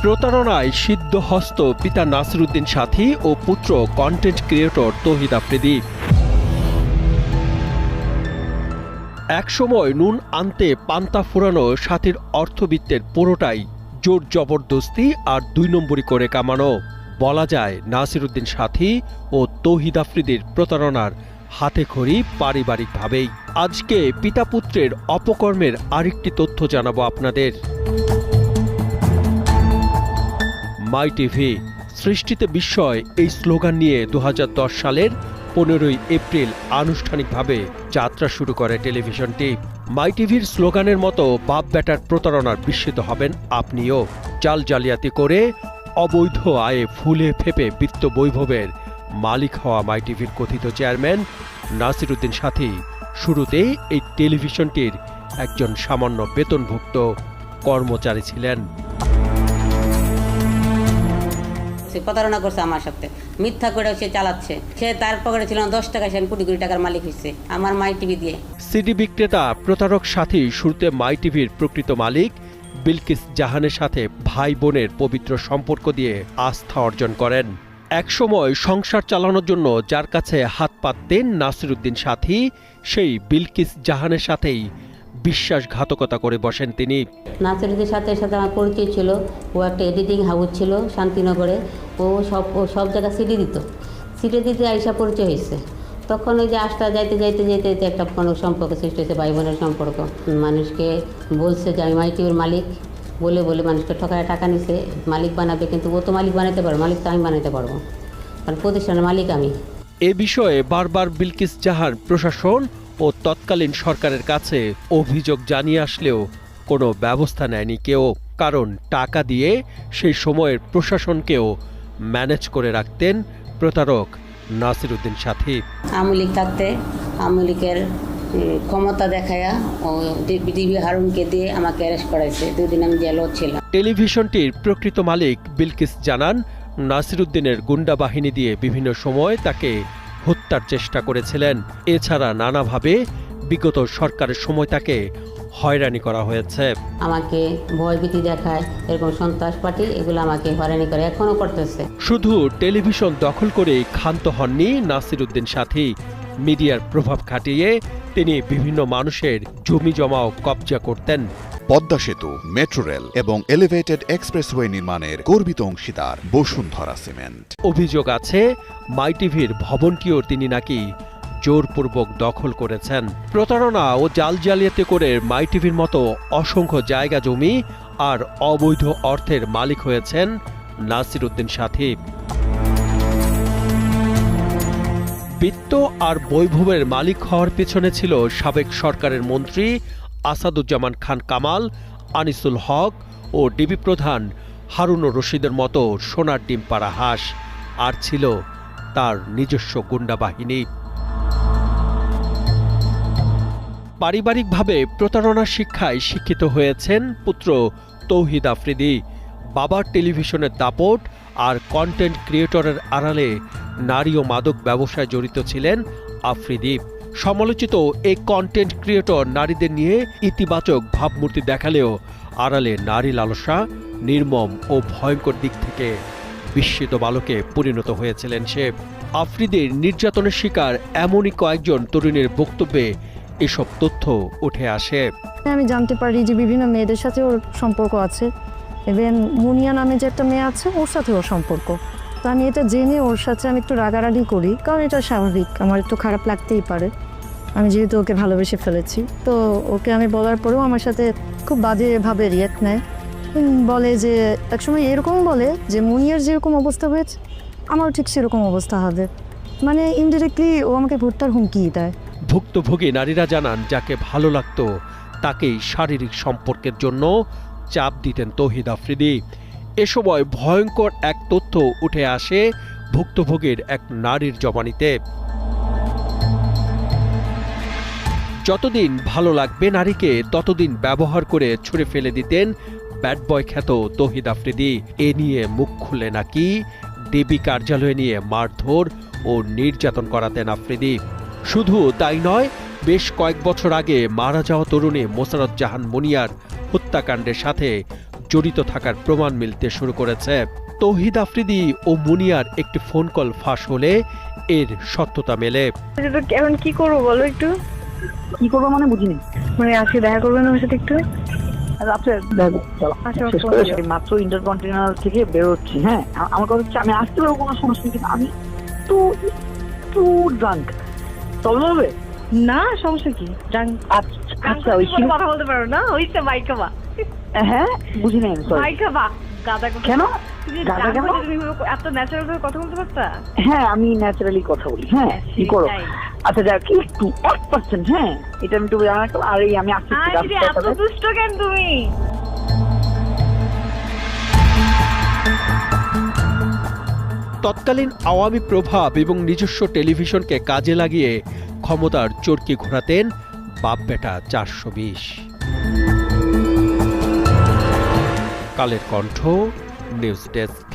প্রতারণায় সিদ্ধহস্ত পিতা নাসিরউদ্দিন সাথী ও পুত্র কন্টেন্ট ক্রিয়েটর তৌহিদ আফ্রিদি। একসময় নুন আনতে পান্তা ফুরানো সাথীর অর্থবিত্তের পুরোটাই জোর জবরদস্তি আর ২ নম্বরি করে কামানো। বলা যায় নাসিরউদ্দিন সাথী ও তৌহিদ আফ্রিদির প্রতারণার হাতেখড়ি পারিবারিকভাবেই। আজকে পিতা পুত্রের অপকর্মের আরেকটি তথ্য জানাবো আপনাদের। মাই টিভি সৃষ্টিতে বিস্ময় এই স্লোগান নিয়ে ২০১০ সালের ১৫ই এপ্রিল আনুষ্ঠানিকভাবে যাত্রা শুরু করে টেলিভিশনটি। মাই টিভির স্লোগানের মতো বাপ বেটার প্রতারণার বিস্মিত হবেন আপনিও। জাল জালিয়াতি করে অবৈধ আয়ে ফুলে ফেপে বিত্ত বৈভবের মালিক হওয়া মাই টিভির কথিত চেয়ারম্যান নাসিরউদ্দিন সাথী শুরুতেই এই টেলিভিশনটির একজন সামান্য বেতনভুক্ত কর্মচারী ছিলেন। প্রতারণা করছে আমার সাথে, মিথ্যা করে সে চালাচ্ছে। সে তার পকেটে ছিল 10 টাকা, সে কোটি কোটি টাকার মালিক হয়েছে আমার মাই টিভি দিয়ে। সিডি বিক্রেতা প্রতারক সাথী শুরুতে মাই টিভির প্রকৃত মালিক বিলকিস জাহানের সাথে ভাই বোনের পবিত্র সম্পর্ক দিয়ে আস্থা অর্জন করেন। একসময় সংসার চালানোর জন্য যার কাছে হাত পাততেন নাসিরউদ্দিন সাথী, সেই বিলকিস জাহানের সাথেই বিশ্বাসঘাতকতা করে বসেন তিনি। নাসিরউদ্দিন সাথে আমার পরিচয় ছিল। ও একটা এডিটিং হাউস ছিল শান্তিনগরে। ও সব জায়গায় সিডি দিতে আইসা পরিচয় হয়েছে। তখন ওই যে আসতে যাইতে একটা কোনো সম্পর্ক সৃষ্টি হয়েছে, ভাই বোনের সম্পর্ক। মানুষকে বলছে যে আমি মাই টিভির মালিক, বলে মানুষকে ঠকায় টাকা নিছে, মালিক বানাবে। কিন্তু ও তো মালিক বানাতে পারবে, মালিক তো আমি বানাতে পারবো, কারণ প্রতিষ্ঠানের মালিক আমি। এ বিষয়ে বারবার বিলকিস জাহান প্রশাসন ও তৎকালীন সরকারের কাছে অভিযোগ জানিয়ে আসলেও কোনো ব্যবস্থা নেয়নি কেউ। কারণ টাকা দিয়ে সেই সময়ের প্রশাসনকেও ম্যানেজ করে রাখতেন প্রতারক নাসিরউদ্দিন সাথী। আওয়ামী লীগ থাকতে আওয়ামী লীগের ক্ষমতা দেখায়া ও ডিবি হারুনকে দিয়ে আমাকে অ্যারেস্ট করাইছে। 2 দিন আমি জেলও ছিলাম। টেলিভিশনটির প্রকৃত মালিক বিলকিস জানান, নাসিরউদ্দিনের গুন্ডা বাহিনী দিয়ে বিভিন্ন সময় তাকে হত্যার চেষ্টা করেছিলেন। এছাড়া নানাভাবে বিগত সরকারের সময় তাকে হয়রানি করা হয়েছে। আমাকে ভয়ভীতি দেখায়, এরকম সন্ত্রাস পার্টি এগুলো আমাকে হয়রানি করে, এখনো করতেছে। শুধু টেলিভিশন দখল করে ক্ষান্ত হননি নাসিরউদ্দিন সাথী। মিডিয়ার প্রভাব খাটিয়ে তিনি বিভিন্ন মানুষের জমি জমাও কবজা করতেন। পদ্মা সেতু, মেট্রো রেল এবং এলিভেটেড এক্সপ্রেসওয়ে নির্মাণের গর্বিত অংশীদার বসুন্ধরা সিমেন্ট। অভিযোগ আছে মাই টিভির ভবনটিও তিনি নাকি জোরপূর্বক দখল করেছেন। প্রতারণা ও জাল জালিয়াতি করে মাই টিভির মতো অসংখ্য জায়গা জমি আর অবৈধ অর্থের মালিক হয়েছেন নাসিরউদ্দিন সাথী। বিত্ত আর বৈভবের মালিক হওয়ার পেছনে ছিল সাবেক সরকারের মন্ত্রী আসাদুজ্জামান খান কামাল, আনিসুল হক ও ডিবি প্রধান হারুনুর রশিদের মতো সোনার ডিম পাড়া হাঁস, আর ছিল তার নিজস্ব গুন্ডা বাহিনী। পারিবারিকভাবে প্রতারণার শিক্ষায় শিক্ষিত হয়েছেন পুত্র তৌহিদ আফ্রিদি। বাবার টেলিভিশনের দাপট আর কন্টেন্ট ক্রিয়েটরের আড়ালে নারী ও মাদক ব্যবসায় জড়িত ছিলেন আফ্রিদি। সমালোচিত এই কন্টেন্ট ক্রিয়েটর নারীদের নিয়ে ইতিবাচক ভাবমূর্তি দেখালেও আড়ালে নারী লালসা, নির্মম ও ভয়ঙ্কর দিক থেকে বিস্মিত বালকে পরিণত হয়েছিলেন সে। আফ্রিদির নির্যাতনের শিকার এমনই কয়েকজন তরুণীর বক্তব্যে এসব তথ্য উঠে আসে। আমি জানতে পারি যে বিভিন্ন মেয়েদের সাথে ওর সম্পর্ক আছে, এবং মুনিয়া নামে যে একটা মেয়ে আছে ওর সাথে ওর সম্পর্ক। তো আমি এটা জেনে ওর সাথে আমি একটু রাগারাগি করি, কারণ এটা স্বাভাবিক, আমার একটু খারাপ লাগতেই পারে, আমি যেহেতু ওকে ভালোবেসে ফেলেছি। তো ওকে আমি বলার পরেও আমার সাথে খুব বাজেভাবে রিয়াক্ট নেয়। বলে যে একসময় এরকম বলে যে মুনিয়ার যেরকম অবস্থা হয়েছে আমারও ঠিক সেরকম অবস্থা হবে, মানে ইনডিরেক্টলি ও আমাকে ভোটটার হুমকি দেয়। ভুক্তভোগী নারীরা জানান, যাকে ভালো লাগতো তাকেই শারীরিক সম্পর্কের জন্য চাপ দিতেন তৌহিদ আফ্রিদি। এ সময় ভয়ঙ্কর এক তথ্য উঠে আসে ভুক্তভোগীর এক নারীর জবানিতে। যতদিন ভালো লাগবে নারীকে ততদিন ব্যবহার করে ছুঁড়ে ফেলে দিতেন ব্যাড বয় খ্যাত তৌহিদ আফ্রিদি। এ নিয়ে মুখ খুলে নাকি ডিবি কার্যালয়ে নিয়ে মারধর ও নির্যাতন করাতেন আফ্রিদি। শুধু তাই নয়, বেশ কয়েক বছর আগে মারা যাওয়া তরুণী মোসারত জাহান মুনিয়ার হত্যাকাণ্ডের সাথে জড়িত থাকার প্রমাণ মিলতে শুরু করেছে। তৌহিদ আফ্রিদি ও মুনিয়ার একটি ফোন কল ফাঁস হলে এর সত্যতা মেলে। এখন কি করবো বলো একটু? কি করবো মানে বুঝিনি। মানে আজকে দেখা করবেন আমার সাথে একটু? আচ্ছা মাত্র ইন্টারকন্টিনেন্টাল থেকে বেরোচ্ছি। হ্যাঁ, আমার কথা হচ্ছে আমি আসতে পারবো, কোনো সমস্যা নেই, কিন্তু আমি তো একটু ড্রাঙ্ক। তবে হবে না, সমস্যা কি? আচ্ছা ওই কথা বলতে পারো না? হইছে মাইকা বা। হ্যাঁ বুঝি নাই, মাইকা বা গাদা কেন গাদা কেন? তুমি এত ন্যাচারাল ভাবে কথা বলতে পারতা? হ্যাঁ আমি ন্যাচারালি কথা বলি। হ্যাঁ কি করো? আচ্ছা যাক একটু 1%। হ্যাঁ এটা আমি একটু জানা। আর এই আমি আসছি। এত দুষ্ট কেন তুমি? তৎকালীন আওয়ামী প্রভাব এবং নিজস্ব টেলিভিশনকে কাজে লাগিয়ে ক্ষমতার চরকি ঘোরাতেন বাপ বেটা 420। Kaler Kantho, news desk.